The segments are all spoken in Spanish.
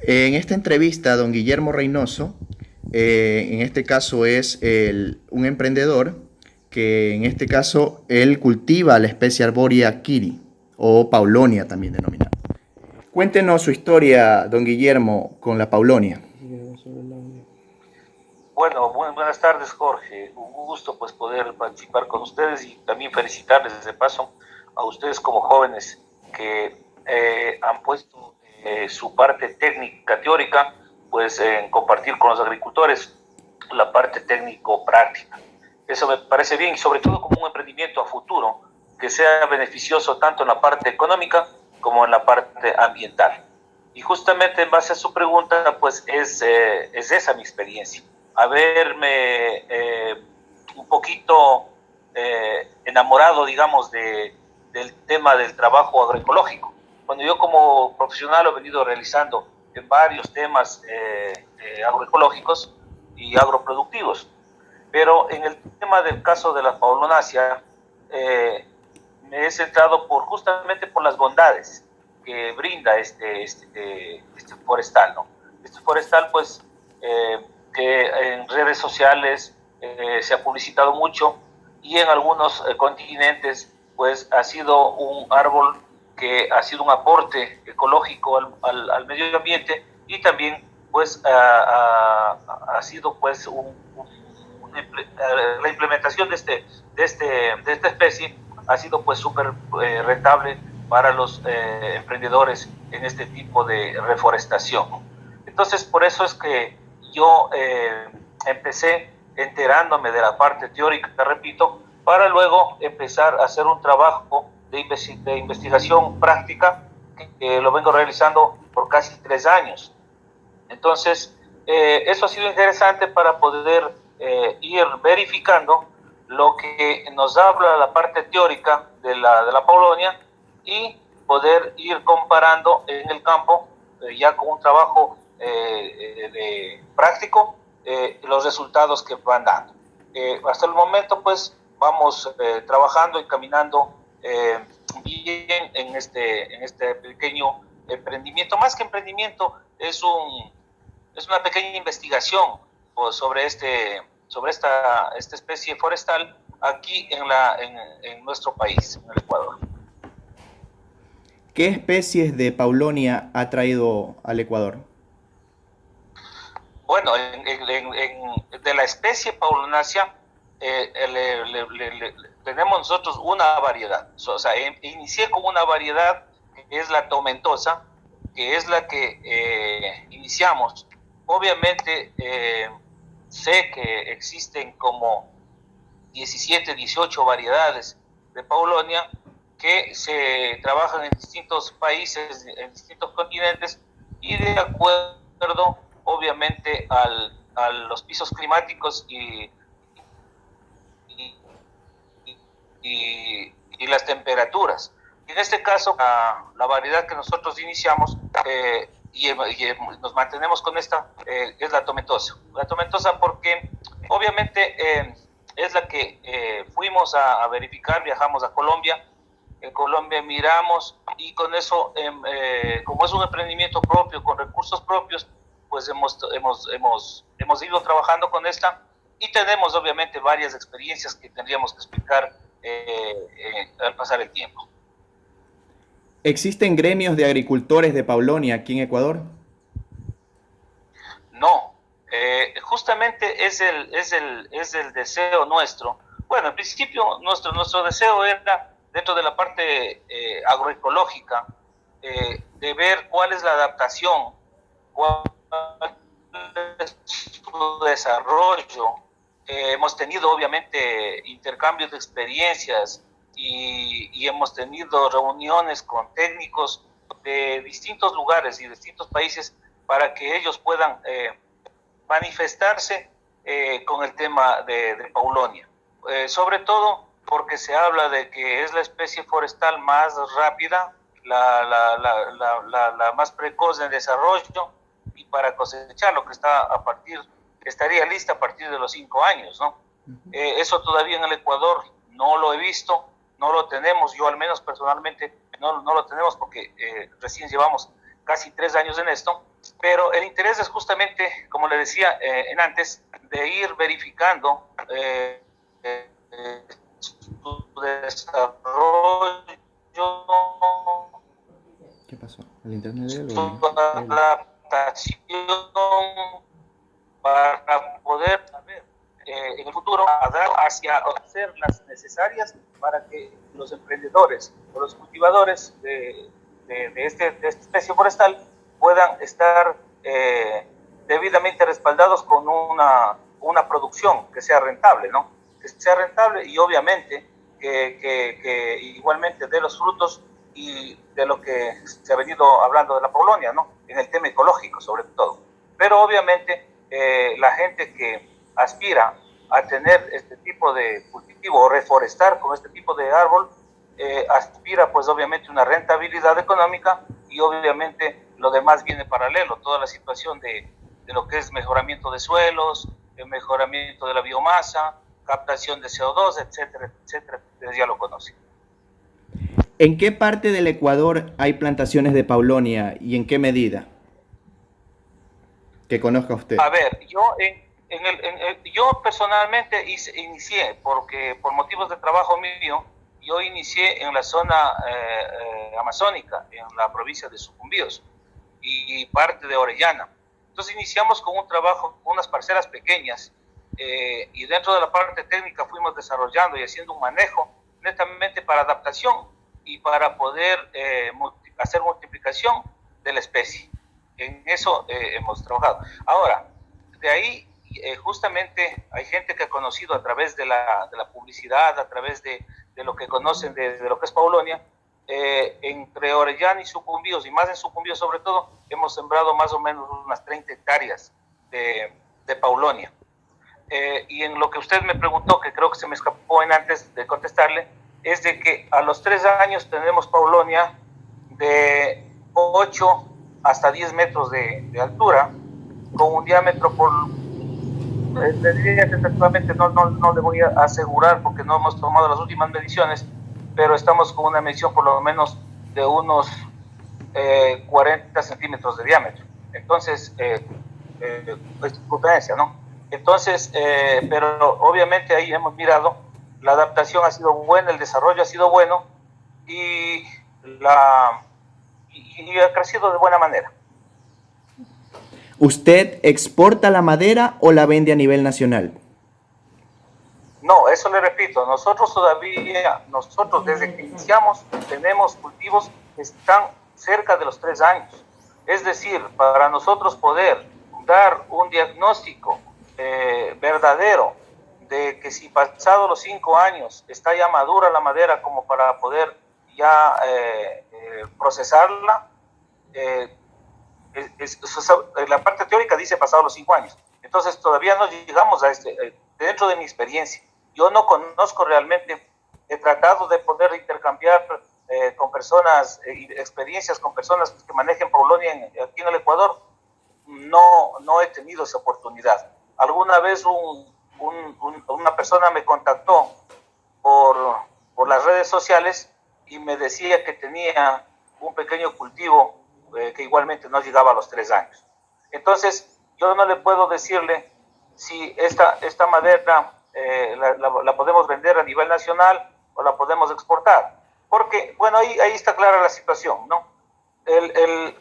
En esta entrevista, don Guillermo Reynoso, en este caso es un emprendedor que en este caso él cultiva la especie arbórea Kiri o Paulonia también denominada. Cuéntenos su historia, don Guillermo, con la Paulonia. Bueno, buenas tardes, Jorge. Un gusto pues poder participar con ustedes y también felicitarles de paso a ustedes como jóvenes que han puesto su parte técnica, teórica, pues en compartir con los agricultores la parte técnico-práctica. Eso me parece bien y sobre todo como un emprendimiento a futuro que sea beneficioso tanto en la parte económica como en la parte ambiental. Y justamente en base a su pregunta, pues es esa mi experiencia. Haberme un poquito enamorado, digamos, del tema del trabajo agroecológico. Cuando yo como profesional he venido realizando en varios temas agroecológicos y agroproductivos, pero en el tema del caso de la paulonácea, eh, me he centrado justamente por las bondades que brinda este forestal, ¿no? Este forestal, pues, que en redes sociales se ha publicitado mucho y en algunos continentes, pues, ha sido un árbol que ha sido un aporte ecológico al medio ambiente y también, pues, ha sido, pues, la implementación de esta especie ha sido pues súper rentable para los emprendedores en este tipo de reforestación. Entonces, por eso es que yo empecé enterándome de la parte teórica, repito, para luego empezar a hacer un trabajo de investigación práctica que lo vengo realizando por casi 3 años. Entonces, eso ha sido interesante para poder ir verificando lo que nos habla la parte teórica de la Paulonia y poder ir comparando en el campo, ya con un trabajo práctico, los resultados que van dando. Hasta el momento, pues, vamos trabajando y caminando bien en este pequeño emprendimiento. Más que emprendimiento, es una pequeña investigación pues, sobre esta especie forestal aquí en nuestro país, en el Ecuador. ¿Qué especies de Paulonia ha traído al Ecuador? Bueno, de la especie paulonácea tenemos nosotros una variedad. O sea, inicié con una variedad que es la tomentosa, que es la que iniciamos. Obviamente, sé que existen como 17, 18 variedades de Paulonia que se trabajan en distintos países, en distintos continentes y de acuerdo obviamente a los pisos climáticos y, y las temperaturas. Y en este caso, la variedad que nosotros iniciamos nos mantenemos con esta es la tomentosa. La tomentosa porque obviamente es la que fuimos a verificar, viajamos a Colombia, en Colombia miramos y con eso, como es un emprendimiento propio, con recursos propios, pues hemos ido trabajando con esta y tenemos obviamente varias experiencias que tendríamos que explicar al pasar el tiempo. ¿Existen gremios de agricultores de Paulonia aquí en Ecuador? No, justamente es el deseo nuestro. Bueno, en principio nuestro deseo era, dentro de la parte agroecológica, de ver cuál es la adaptación, cuál es su desarrollo. Hemos tenido obviamente intercambios de experiencias y hemos tenido reuniones con técnicos de distintos lugares y distintos países para que ellos puedan manifestarse con el tema de Paulonia. Sobre todo porque se habla de que es la especie forestal más rápida, la más precoz en desarrollo y para cosechar lo que estaría lista a partir de los 5 años, ¿no? Eso todavía en el Ecuador no lo he visto, no lo tenemos, yo al menos personalmente no lo tenemos porque recién llevamos casi 3 años en esto, pero el interés es justamente, como le decía en antes, de ir verificando su desarrollo, ¿Qué pasó? ¿El internet de él su o él? adaptación para poder saber en el futuro hacia hacer las necesarias para que los emprendedores o los cultivadores de esta especie forestal puedan estar debidamente respaldados con una producción que sea rentable, ¿no? Que sea rentable y obviamente que igualmente dé los frutos y de lo que se ha venido hablando de la Polonia, ¿no? En el tema ecológico sobre todo. Pero obviamente la gente que aspira a tener este tipo de cultivo o reforestar con este tipo de árbol, aspira pues obviamente una rentabilidad económica y obviamente lo demás viene paralelo, toda la situación de lo que es mejoramiento de suelos, el mejoramiento de la biomasa, captación de CO2, etcétera, etcétera, ustedes ya lo conocen. ¿En qué parte del Ecuador hay plantaciones de Paulonia y en qué medida? Que conozca usted. A ver, yo personalmente inicié, porque por motivos de trabajo mío, yo inicié en la zona amazónica, en la provincia de Sucumbíos y parte de Orellana. Entonces iniciamos con un trabajo, con unas parcelas pequeñas, y dentro de la parte técnica fuimos desarrollando y haciendo un manejo netamente para adaptación y para poder hacer multiplicación de la especie. En eso hemos trabajado. Ahora, de ahí justamente hay gente que ha conocido a través de la publicidad, a través de lo que conocen de lo que es Paulonia, entre Orellana y Sucumbíos, y más en Sucumbíos sobre todo, hemos sembrado más o menos unas 30 hectáreas de Paulonia. Y en lo que usted me preguntó, que creo que se me escapó en antes de contestarle, es de que a los 3 años tenemos Paulonia de 8 hasta 10 metros de altura, con un diámetro por... te diría que efectivamente no le voy a asegurar porque no hemos tomado las últimas mediciones, pero estamos con una medición por lo menos de unos 40 centímetros de diámetro. Entonces, es potencia, ¿no? Entonces, pero obviamente ahí hemos mirado, la adaptación ha sido buena, el desarrollo ha sido bueno y ha crecido de buena manera. ¿Usted exporta la madera o la vende a nivel nacional? No, eso le repito, nosotros desde que iniciamos tenemos cultivos que están cerca de los 3 años. Es decir, para nosotros poder dar un diagnóstico verdadero de que si pasado los 5 años está ya madura la madera como para poder ya procesarla, la parte teórica dice pasado los 5 años. Entonces todavía no llegamos a dentro de mi experiencia. Yo no conozco realmente, he tratado de poder intercambiar con personas, experiencias con personas que manejen Paulonia aquí en el Ecuador. No he tenido esa oportunidad. Alguna vez una persona me contactó por las redes sociales y me decía que tenía un pequeño cultivo que igualmente no llegaba a los 3 años. Entonces, yo no le puedo decirle si esta madera la podemos vender a nivel nacional o la podemos exportar. Porque, bueno, ahí está clara la situación, ¿no?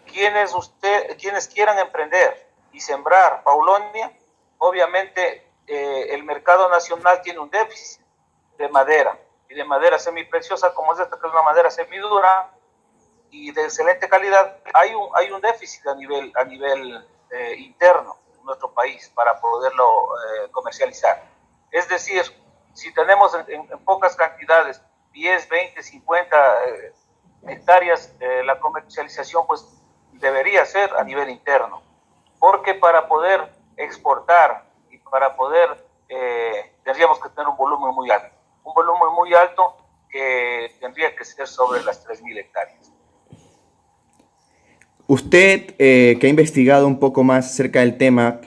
Quienes quieran emprender y sembrar Paulonia, obviamente el mercado nacional tiene un déficit de madera, y de madera semipreciosa como es esta, que es una madera semidura y de excelente calidad. Hay un déficit a nivel interno en nuestro país para poderlo comercializar. Es decir, si tenemos en pocas cantidades, 10, 20, 50 hectáreas, la comercialización pues debería ser a nivel interno, porque para poder exportar y para poder, tendríamos que tener un volumen muy alto que tendría que ser sobre las 3.000 hectáreas. Usted, que ha investigado un poco más acerca del tema,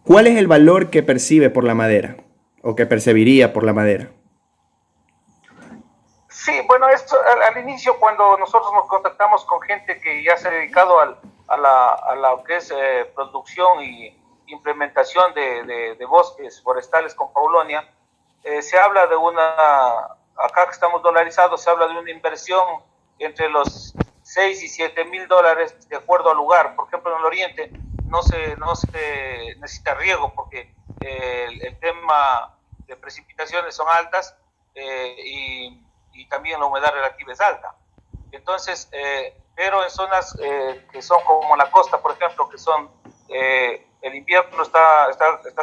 ¿cuál es el valor que percibe por la madera o que percibiría por la madera? Sí, bueno, esto al inicio cuando nosotros nos contactamos con gente que ya se ha dedicado a lo que es producción y implementación de bosques forestales con Paulonia, se habla de acá que estamos dolarizados, se habla de una inversión entre los 6 y 7 mil dólares de acuerdo al lugar. Por ejemplo, en el oriente no se necesita riego porque el tema de precipitaciones son altas y también la humedad relativa es alta. Entonces, pero en zonas que son como la costa, por ejemplo, que son el invierno está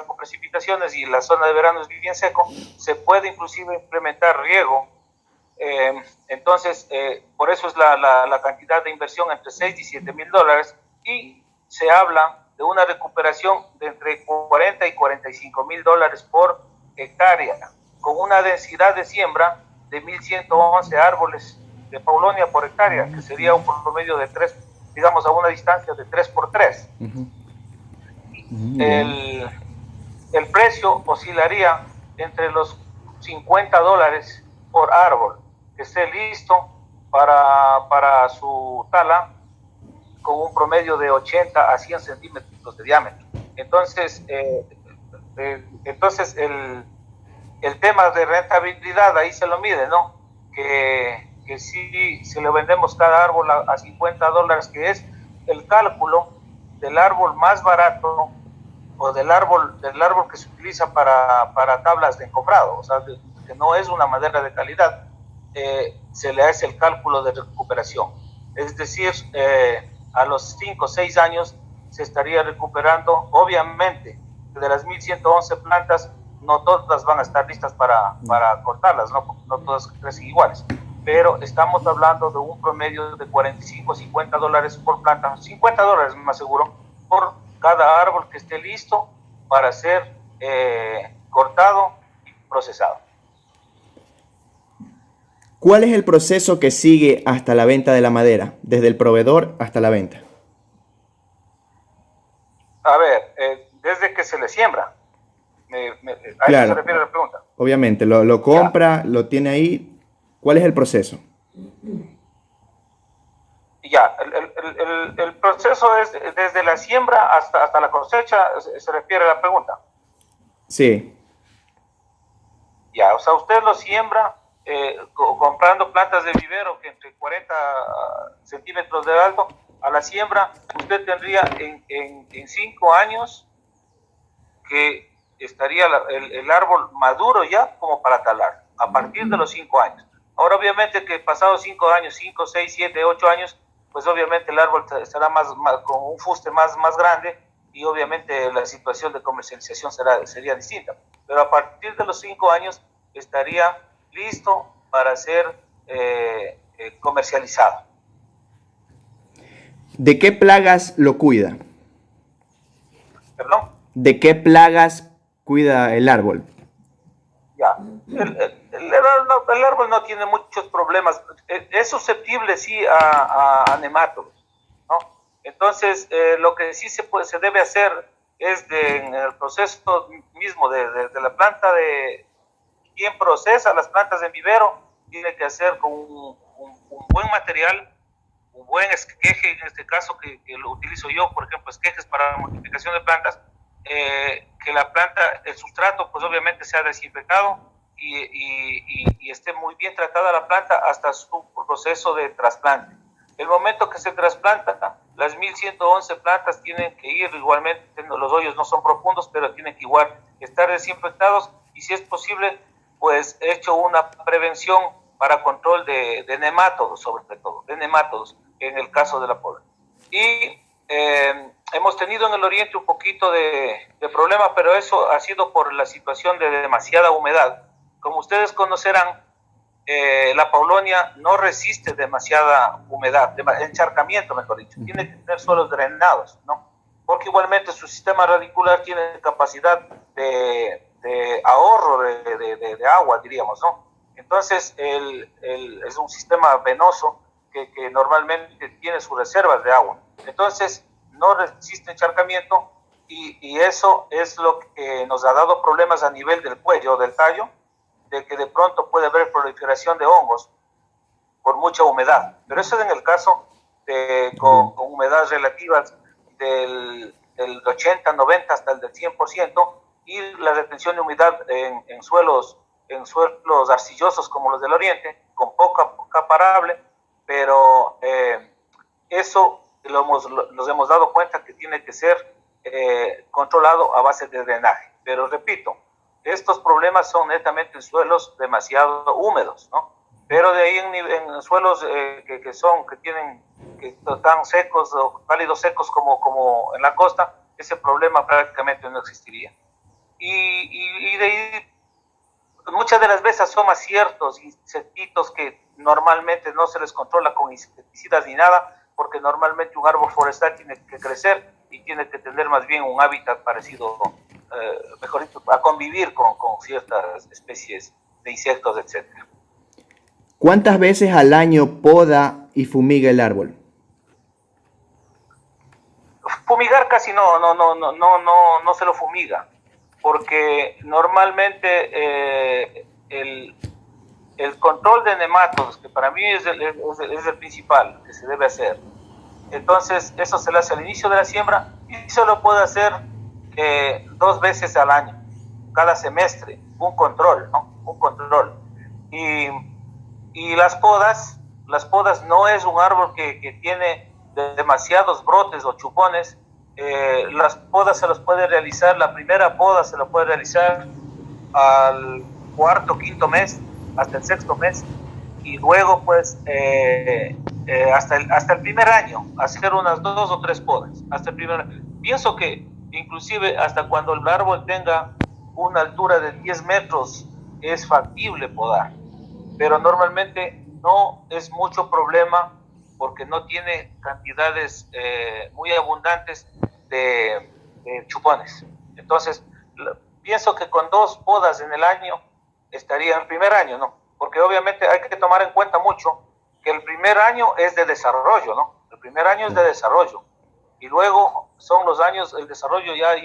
con precipitaciones y la zona de verano es bien seco, se puede inclusive implementar riego. Entonces, por eso es la cantidad de inversión entre 6 y 7 mil dólares y se habla de una recuperación de entre 40 y 45 mil dólares por hectárea, con una densidad de siembra de 1.111 árboles de Paulonia por hectárea, que sería un promedio de 3, digamos, a una distancia de 3 por 3. Uh-huh. El precio oscilaría entre los 50 dólares por árbol que esté listo para su tala, con un promedio de 80 a 100 centímetros de diámetro. Entonces, el tema de rentabilidad ahí se lo mide, ¿no? Que si le vendemos cada árbol a 50 dólares, que es el cálculo del árbol más barato o del árbol que se utiliza para tablas de encofrado, o sea, que no es una madera de calidad, se le hace el cálculo de recuperación. Es decir, a los 5 o 6 años se estaría recuperando, obviamente, de las 1.111 plantas, no todas van a estar listas para cortarlas, no todas crecen iguales, pero estamos hablando de un promedio de 45 o 50 dólares por planta, 50 dólares más seguro, por cada árbol que esté listo para ser cortado y procesado. ¿Cuál es el proceso que sigue hasta la venta de la madera, desde el proveedor hasta la venta? A ver, desde que se le siembra. ¿A claro, eso se refiere la pregunta? Obviamente, lo compra, ya. Lo tiene ahí. ¿Cuál es el proceso? Ya, el proceso es desde la siembra hasta la cosecha, se refiere a la pregunta. Sí. Ya, o sea, usted lo siembra comprando plantas de vivero que entre 40 centímetros de alto. A la siembra usted tendría en 5 años que estaría el árbol maduro ya como para talar, a partir de los 5 años. Ahora obviamente que pasados 5 años, 5, 6, 7, 8 años, pues obviamente el árbol estará más con un fuste más grande y obviamente la situación de comercialización sería distinta. Pero a partir de los 5 años estaría listo para ser comercializado. ¿De qué plagas lo cuida? ¿Perdón? ¿De qué plagas cuida el árbol? Ya, el árbol no tiene muchos problemas, es susceptible sí a nemátodos, ¿no? Entonces, lo que sí se debe hacer es en el proceso mismo de la planta, de quien procesa las plantas de vivero, tiene que hacer con un buen material, un buen esqueje, en este caso que lo utilizo yo, por ejemplo, esquejes para multiplicación de plantas, que la planta, el sustrato, pues obviamente sea desinfectado y esté muy bien tratada la planta hasta su proceso de trasplante. El momento que se trasplanta, las 1.111 plantas tienen que ir igualmente, los hoyos no son profundos, pero tienen que igual estar desinfectados y si es posible, pues hecho una prevención para control de nemátodos, sobre todo, de nemátodos, en el caso de la poda. Y hemos tenido en el oriente un poquito de problema, pero eso ha sido por la situación de demasiada humedad. Como ustedes conocerán, la Paulonia no resiste demasiada humedad, encharcamiento, mejor dicho. Tiene que tener suelos drenados, ¿no? Porque igualmente su sistema radicular tiene capacidad de ahorro de agua, diríamos, ¿no? Entonces, es un sistema venoso que normalmente tiene sus reservas de agua. Entonces, no resiste encharcamiento y eso es lo que nos ha dado problemas a nivel del cuello, del tallo, de que de pronto puede haber proliferación de hongos. por mucha humedad. Pero eso es en el caso con humedades relativas del 80, 90 hasta el del 100%, y la retención de humedad en suelos arcillosos como los del oriente, con poca capa arable, pero eso nos hemos dado cuenta que tiene que ser controlado a base de drenaje. Pero repito, estos problemas son netamente en suelos demasiado húmedos, ¿no? Pero de ahí en suelos que están secos o cálidos secos como en la costa, ese problema prácticamente no existiría. Y de ahí muchas de las veces son aciertos, insectitos que normalmente no se les controla con insecticidas ni nada, porque normalmente un árbol forestal tiene que crecer y tiene que tener más bien un hábitat parecido, mejor dicho, a convivir con ciertas especies de insectos, etc. ¿Cuántas veces al año poda y fumiga el árbol? Fumigar casi no se lo fumiga, porque normalmente el control de nematodos, que para mí es el principal que se debe hacer, entonces eso se lo hace al inicio de la siembra y se lo puede hacer 2 veces al año, cada semestre, un control, ¿no? Un control. Y las podas no es un árbol que tiene demasiados brotes o chupones. Las podas se los puede realizar, la primera poda se lo puede realizar al cuarto, quinto mes, hasta el sexto mes, y luego pues hasta el primer año, hacer unas 2 o 3 podas, hasta el primer año. Pienso que inclusive hasta cuando el árbol tenga una altura de 10 metros es factible podar, pero normalmente no es mucho problema porque no tiene cantidades muy abundantes de chupones. Entonces, pienso que con 2 podas en el año estaría el primer año, ¿no? Porque obviamente hay que tomar en cuenta mucho que el primer año es de desarrollo, ¿no? El primer año es de desarrollo. Y luego son los años, el desarrollo ya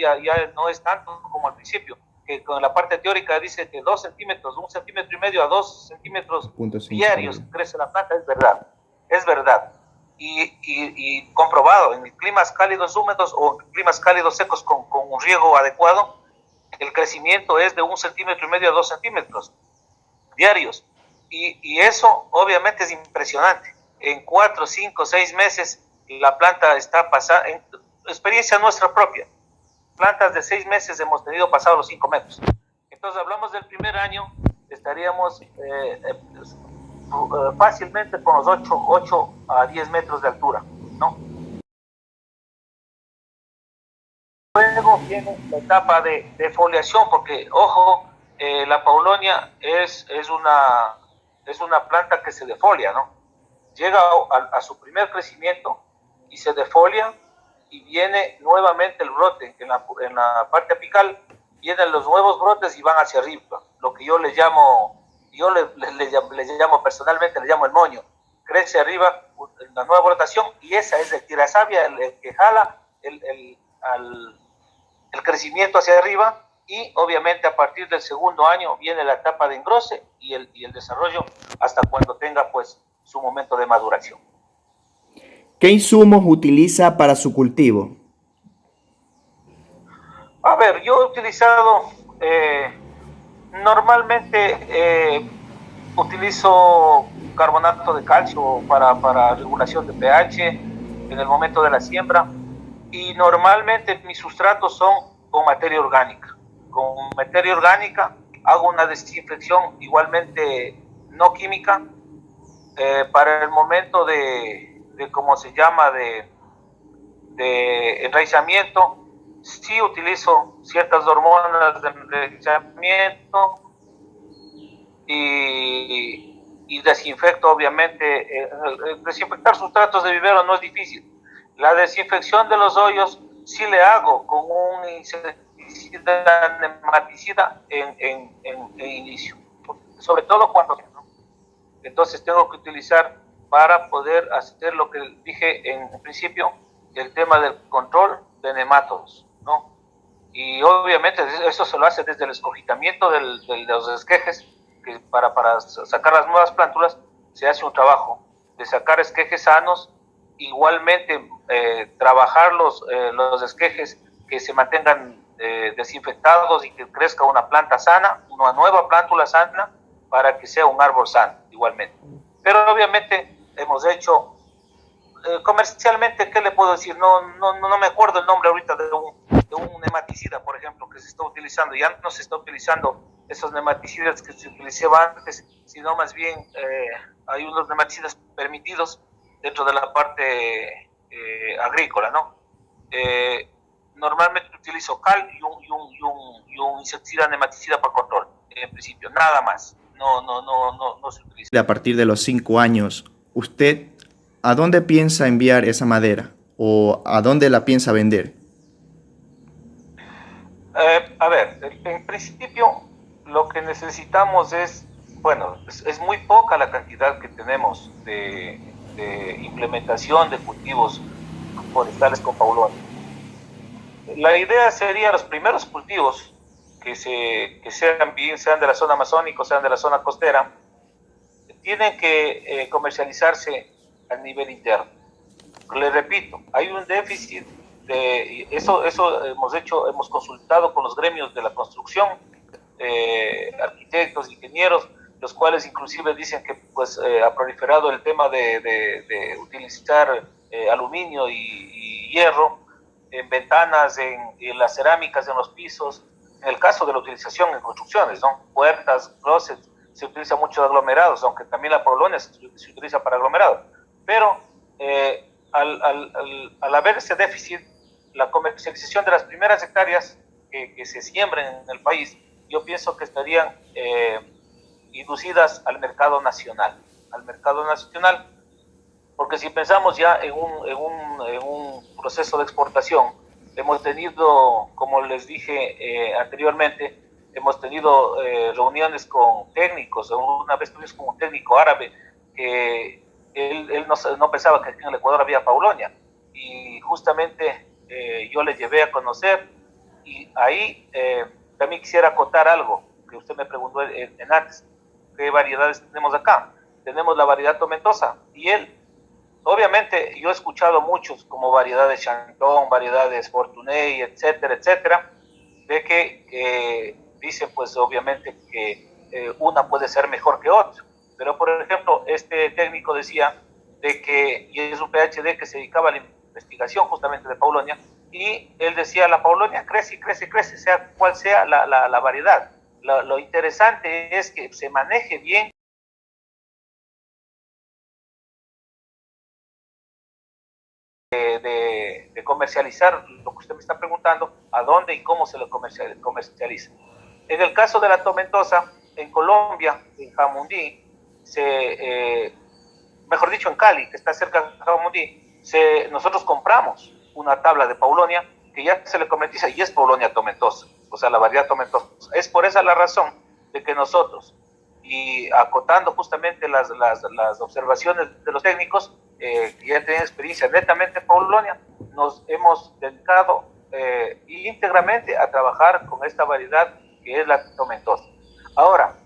no es tanto como al principio, que con la parte teórica dice que 2 centímetros, 1,5 centímetros a 2 centímetros diarios crece la planta, es verdad. Y comprobado en climas cálidos húmedos o climas cálidos secos con un riego adecuado, el crecimiento es de 1,5 centímetros a 2 centímetros diarios. Y eso obviamente es impresionante. En 4, 5, 6 meses la planta está pasando, en experiencia nuestra propia, plantas de 6 meses hemos tenido pasado los 5 metros. Entonces hablamos del primer año, estaríamos fácilmente con los 8 a 10 metros de altura, ¿no? Luego viene la etapa de foliación, porque, ojo, la paulonia es una planta que se defolia, ¿no? Llega a su primer crecimiento y se defolia y viene nuevamente el brote. En la parte apical vienen los nuevos brotes y van hacia arriba, lo que yo le llamo personalmente, le llamo el moño. Crece arriba la nueva brotación y esa es el tirasavia, el que jala el crecimiento hacia arriba, y obviamente a partir del segundo año viene la etapa de engrose y el desarrollo hasta cuando tenga pues su momento de maduración. ¿Qué insumos utiliza para su cultivo? A ver, yo he utilizado, normalmente utilizo carbonato de calcio para regulación de pH en el momento de la siembra, y normalmente mis sustratos son con materia orgánica. Con materia orgánica hago una desinfección igualmente no química para el momento de ¿cómo se llama?, de enraizamiento. Sí utilizo ciertas hormonas de enraizamiento y desinfecto, obviamente. Desinfectar sustratos de vivero no es difícil. La desinfección de los hoyos sí le hago con un insecticida nematicida en inicio, sobre todo cuando, ¿no? Entonces tengo que utilizar para poder hacer lo que dije en principio, el tema del control de nematodos, ¿no? Y obviamente eso se lo hace desde el escogitamiento de los esquejes, que para sacar las nuevas plántulas, se hace un trabajo de sacar esquejes sanos, igualmente trabajar los esquejes que se mantengan desinfectados y que crezca una planta sana, una nueva plántula sana, para que sea un árbol sano igualmente. Pero obviamente hemos hecho comercialmente, ¿qué le puedo decir? No me acuerdo el nombre ahorita de un nematicida, por ejemplo, que se está utilizando. Ya no se está utilizando esos nematicidas que se utilizaban antes, sino más bien hay unos nematicidas permitidos dentro de la parte agrícola, ¿no? Normalmente utilizo cal y un insecticida nematicida para control, en principio, nada más. No se utiliza. A partir de los 5 años, ¿usted a dónde piensa enviar esa madera o a dónde la piensa vender? A ver, en principio lo que necesitamos es, bueno, es muy poca la cantidad que tenemos de implementación de cultivos forestales con paulonia. La idea sería los primeros cultivos que sean bien, sean de la zona amazónica o sean de la zona costera, tienen que comercializarse a nivel interno. Le repito, hay un déficit de eso hemos consultado con los gremios de la construcción, arquitectos, ingenieros, los cuales inclusive dicen que pues ha proliferado el tema de utilizar aluminio y hierro en ventanas, en las cerámicas, en los pisos, en el caso de la utilización en construcciones, ¿no? Puertas, closets, se utiliza mucho de aglomerados, aunque también la paulonia se utiliza para aglomerados. Pero al haber ese déficit, la comercialización de las primeras hectáreas que se siembren en el país, yo pienso que estarían inducidas al mercado nacional. Porque si pensamos ya en un proceso de exportación, hemos tenido, como les dije anteriormente, hemos tenido reuniones con técnicos. Una vez tuvimos con un técnico árabe que él no pensaba que aquí en el Ecuador había paulonia, y justamente yo le llevé a conocer, y ahí también quisiera acotar algo que usted me preguntó en antes: ¿qué variedades tenemos acá? Tenemos la variedad tomentosa, y él, obviamente, yo he escuchado muchos como variedades Chantón, variedades Fortuné, etcétera, etcétera, de que dicen pues obviamente que una puede ser mejor que otra. Pero por ejemplo, este técnico decía de que, y es un PhD que se dedicaba a la investigación justamente de paulonia, y él decía: la paulonia crece y crece y crece, sea cual sea la variedad. Lo interesante es que se maneje bien de comercializar lo que usted me está preguntando, a dónde y cómo se lo comercializa. En el caso de la tomentosa, en Colombia, en Jamundí, mejor dicho en Cali, que está cerca de Jamundí, nosotros compramos una tabla de paulonia que ya se le comercializa y es paulonia tomentosa, o sea, la variedad tomentosa. Es por esa la razón de que nosotros, y acotando justamente las observaciones de los técnicos que ya tienen experiencia netamente en paulonia, nos hemos dedicado íntegramente a trabajar con esta variedad que es la tomentosa. Ahora,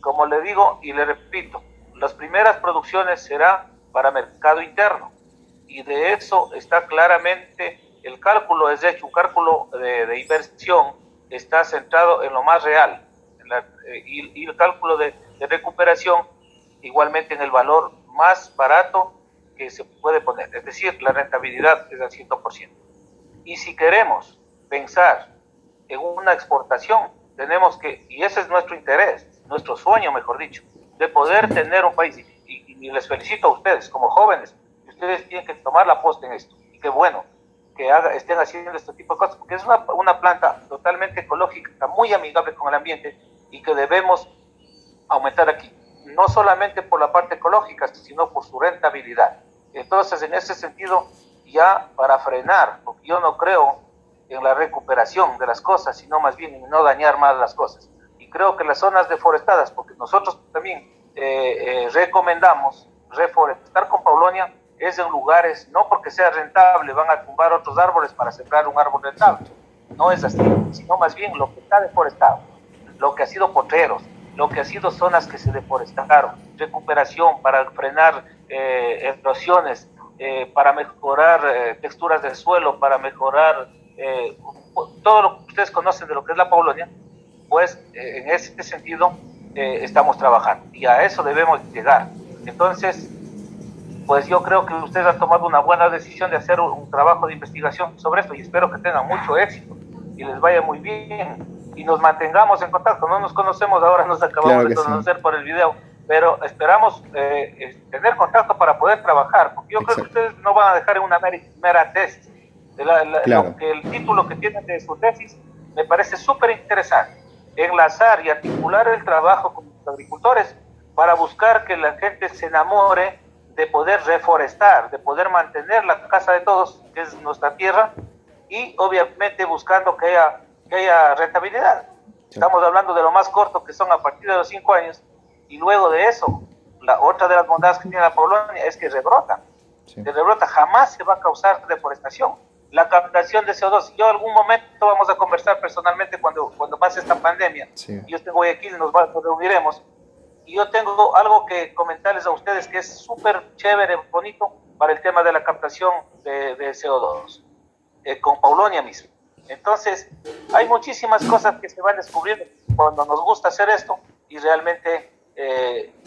como le digo y le repito, las primeras producciones serán para mercado interno, y de eso está claramente el cálculo. Es de hecho un cálculo de inversión, está centrado en lo más real, y el cálculo de recuperación igualmente en el valor más barato que se puede poner, es decir, la rentabilidad es al 100%. Y si queremos pensar en una exportación, tenemos que, y ese es nuestro interés, nuestro sueño, mejor dicho, de poder tener un país, y les felicito a ustedes como jóvenes, que ustedes tienen que tomar la posta en esto, y qué bueno que estén haciendo este tipo de cosas, porque es una planta totalmente ecológica, muy amigable con el ambiente, y que debemos aumentar aquí, no solamente por la parte ecológica, sino por su rentabilidad. Entonces, en ese sentido, ya para frenar, porque yo no creo en la recuperación de las cosas, sino más bien en no dañar más las cosas. Y creo que las zonas deforestadas, porque nosotros también recomendamos reforestar con paulonia, es en lugares, no porque sea rentable, van a tumbar otros árboles para sembrar un árbol rentable. No es así, sino más bien lo que está deforestado, lo que ha sido potreros, lo que ha sido zonas que se deforestaron, recuperación para frenar erosiones, para mejorar texturas del suelo, para mejorar todo lo que ustedes conocen de lo que es la Paulonia, pues en ese sentido estamos trabajando y a eso debemos llegar. Entonces, pues yo creo que ustedes han tomado una buena decisión de hacer un trabajo de investigación sobre esto y espero que tengan mucho éxito y les vaya muy bien y nos mantengamos en contacto. No nos conocemos ahora, nos acabamos de conocer por el video, pero esperamos tener contacto para poder trabajar, porque yo creo que ustedes no van a dejar en una mera tesis. Lo que el título que tienen de su tesis me parece súper interesante, enlazar y articular el trabajo con los agricultores para buscar que la gente se enamore de poder reforestar, de poder mantener la casa de todos, que es nuestra tierra, y obviamente buscando que haya rentabilidad. Estamos hablando de lo más corto, que son a partir de los 5 años, y luego de eso, la otra de las bondades que tiene la Polonia es que rebrota. De rebrota jamás se va a causar deforestación. La captación de CO2, yo algún momento vamos a conversar personalmente cuando pase esta pandemia. Yo estoy en Guayaquil, nos reuniremos. Y yo tengo algo que comentarles a ustedes que es súper chévere, bonito para el tema de la captación de CO2, con Paulonia mismo. Entonces, hay muchísimas cosas que se van descubriendo cuando nos gusta hacer esto y realmente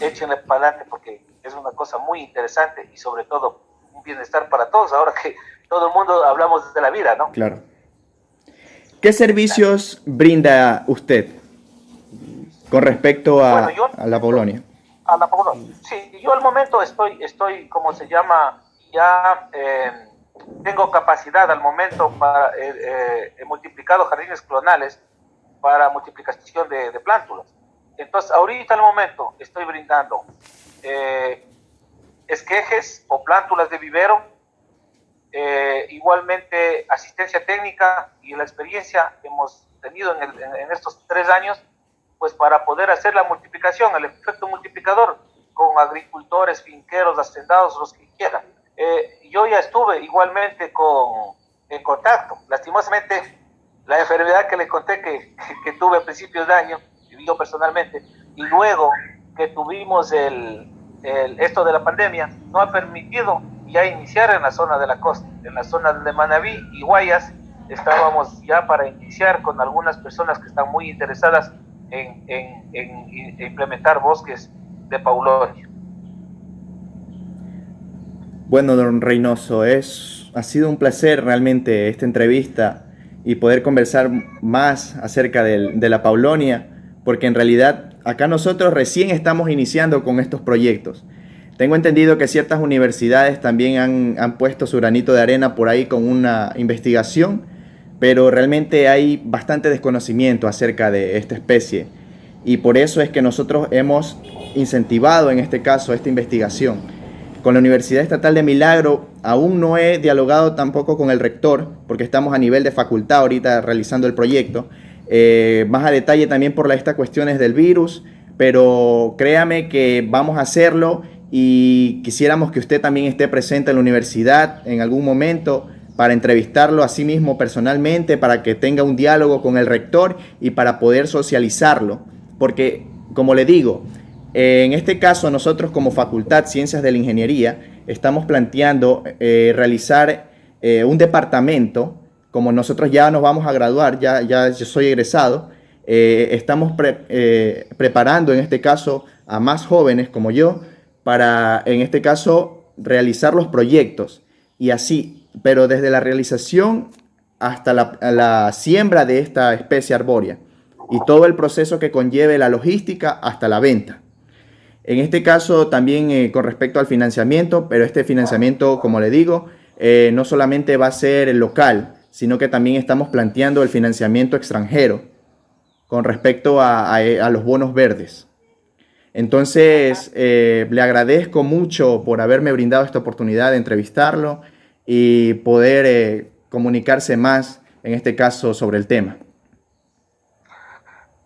échenle para adelante porque es una cosa muy interesante y sobre todo un bienestar para todos, ahora que todo el mundo hablamos de la vida, ¿no? Claro. ¿Qué servicios brinda usted con respecto a la Polonia? A la Polonia. Sí, yo al momento estoy ¿cómo se llama? Ya tengo capacidad al momento para he multiplicado jardines clonales para multiplicación de plántulas. Entonces, ahorita al momento estoy brindando esquejes o plántulas de vivero, igualmente asistencia técnica y la experiencia que hemos tenido en estos 3 años, pues para poder hacer la multiplicación, el efecto multiplicador con agricultores, finqueros, hacendados, los que quieran. Yo ya estuve igualmente en contacto. Lastimosamente, la enfermedad que le conté que tuve a principios de año, yo personalmente, y luego que tuvimos esto de la pandemia, no ha permitido ya iniciar en la zona de la costa, en la zona de Manabí y Guayas. Estábamos ya para iniciar con algunas personas que están muy interesadas en implementar bosques de Paulonia. Bueno, don Reynoso, ha sido un placer realmente esta entrevista y poder conversar más acerca de la Paulonia, porque en realidad acá nosotros recién estamos iniciando con estos proyectos. Tengo entendido que ciertas universidades también han puesto su granito de arena por ahí con una investigación, pero realmente hay bastante desconocimiento acerca de esta especie y por eso es que nosotros hemos incentivado en este caso esta investigación. Con la Universidad Estatal de Milagro aún no he dialogado tampoco con el rector porque estamos a nivel de facultad ahorita realizando el proyecto, más a detalle también por estas cuestiones del virus, pero créame que vamos a hacerlo y quisiéramos que usted también esté presente en la universidad en algún momento para entrevistarlo a sí mismo personalmente, para que tenga un diálogo con el rector y para poder socializarlo. Porque, como le digo, en este caso nosotros como Facultad Ciencias de la Ingeniería estamos planteando realizar un departamento, como nosotros ya nos vamos a graduar, ya yo soy egresado, estamos preparando en este caso a más jóvenes como yo para en este caso realizar los proyectos y así, pero desde la realización hasta la siembra de esta especie arbórea y todo el proceso que conlleve la logística hasta la venta. En este caso también con respecto al financiamiento, pero este financiamiento, como le digo, no solamente va a ser el local, sino que también estamos planteando el financiamiento extranjero con respecto a los bonos verdes. Entonces, le agradezco mucho por haberme brindado esta oportunidad de entrevistarlo y poder comunicarse más, en este caso, sobre el tema.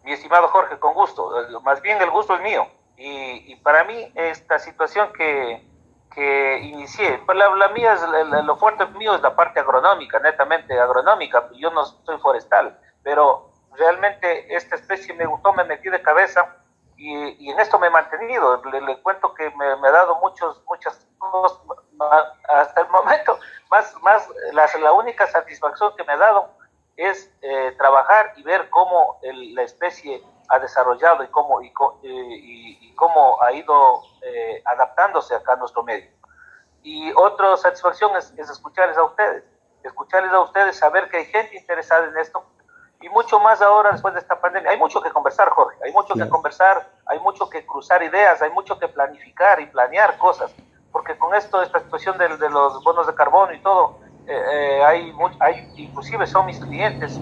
Mi estimado Jorge, con gusto. Más bien el gusto es mío. Y para mí esta situación que inicié, pues la mía es, lo fuerte mío es la parte agronómica, netamente agronómica. Yo no soy forestal, pero realmente esta especie me gustó, me metí de cabeza y en esto me he mantenido. Le cuento que me ha dado muchas cosas, hasta el momento, la única satisfacción que me ha dado es trabajar y ver cómo la especie ha desarrollado y cómo ha ido adaptándose acá a nuestro medio. Y otra satisfacción es escucharles a ustedes, saber que hay gente interesada en esto, y mucho más ahora después de esta pandemia. Hay mucho que conversar, Jorge, hay mucho que conversar, hay mucho que cruzar ideas, hay mucho que planificar y planear cosas, porque con esta situación de los bonos de carbono y todo, hay, inclusive son mis clientes,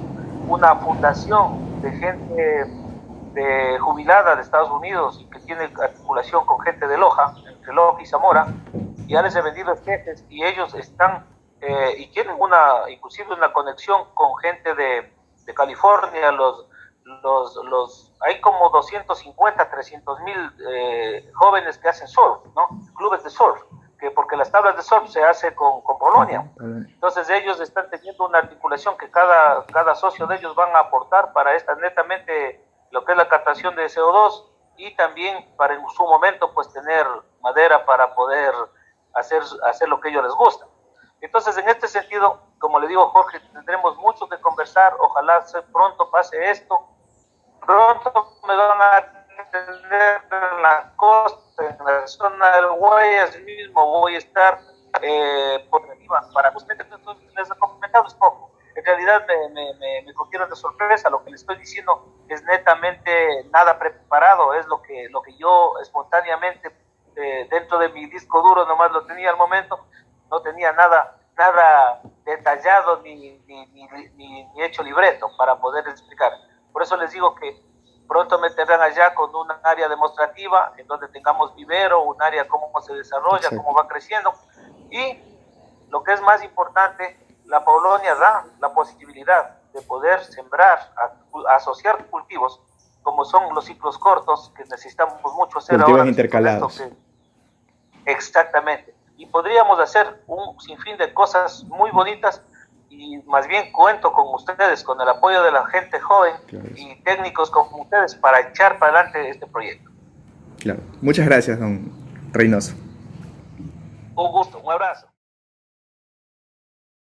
una fundación de gente jubilada de Estados Unidos y que tiene articulación con gente de Loja, entre Loja y Zamora, y ya les he vendido especies y ellos están y tienen inclusive una conexión con gente de California. Hay como 250, 300 mil jóvenes que hacen surf, ¿no? Clubes de surf, porque las tablas de surf se hace con Polonia. Entonces ellos están teniendo una articulación que cada socio de ellos van a aportar para netamente lo que es la captación de CO2, y también para en su momento pues tener madera para poder hacer lo que a ellos les gusta. Entonces, en este sentido, como le digo, Jorge, tendremos mucho que conversar. Ojalá pronto pase esto. Pronto me van a tener en la costa, en la zona del Guayas mismo. Voy a estar por arriba para ustedes. Les he comentado un poco. En realidad me cogieron de sorpresa. Lo que les estoy diciendo es netamente nada preparado. Es lo que yo espontáneamente dentro de mi disco duro nomás lo tenía al momento. No tenía nada detallado ni hecho libreto para poder explicar. Por eso les digo que pronto me tendrán allá con un área demostrativa en donde tengamos vivero, un área cómo se desarrolla, cómo va creciendo, y lo que es más importante, la Polonia da la posibilidad de poder sembrar, asociar cultivos como son los ciclos cortos, que necesitamos mucho hacer cultivos ahora. Intercalados. Exactamente. Y podríamos hacer un sinfín de cosas muy bonitas, y más bien cuento con ustedes, con el apoyo de la gente joven, claro, y técnicos como ustedes para echar para adelante este proyecto. Claro. Muchas gracias, don Reynoso. Un gusto, un abrazo.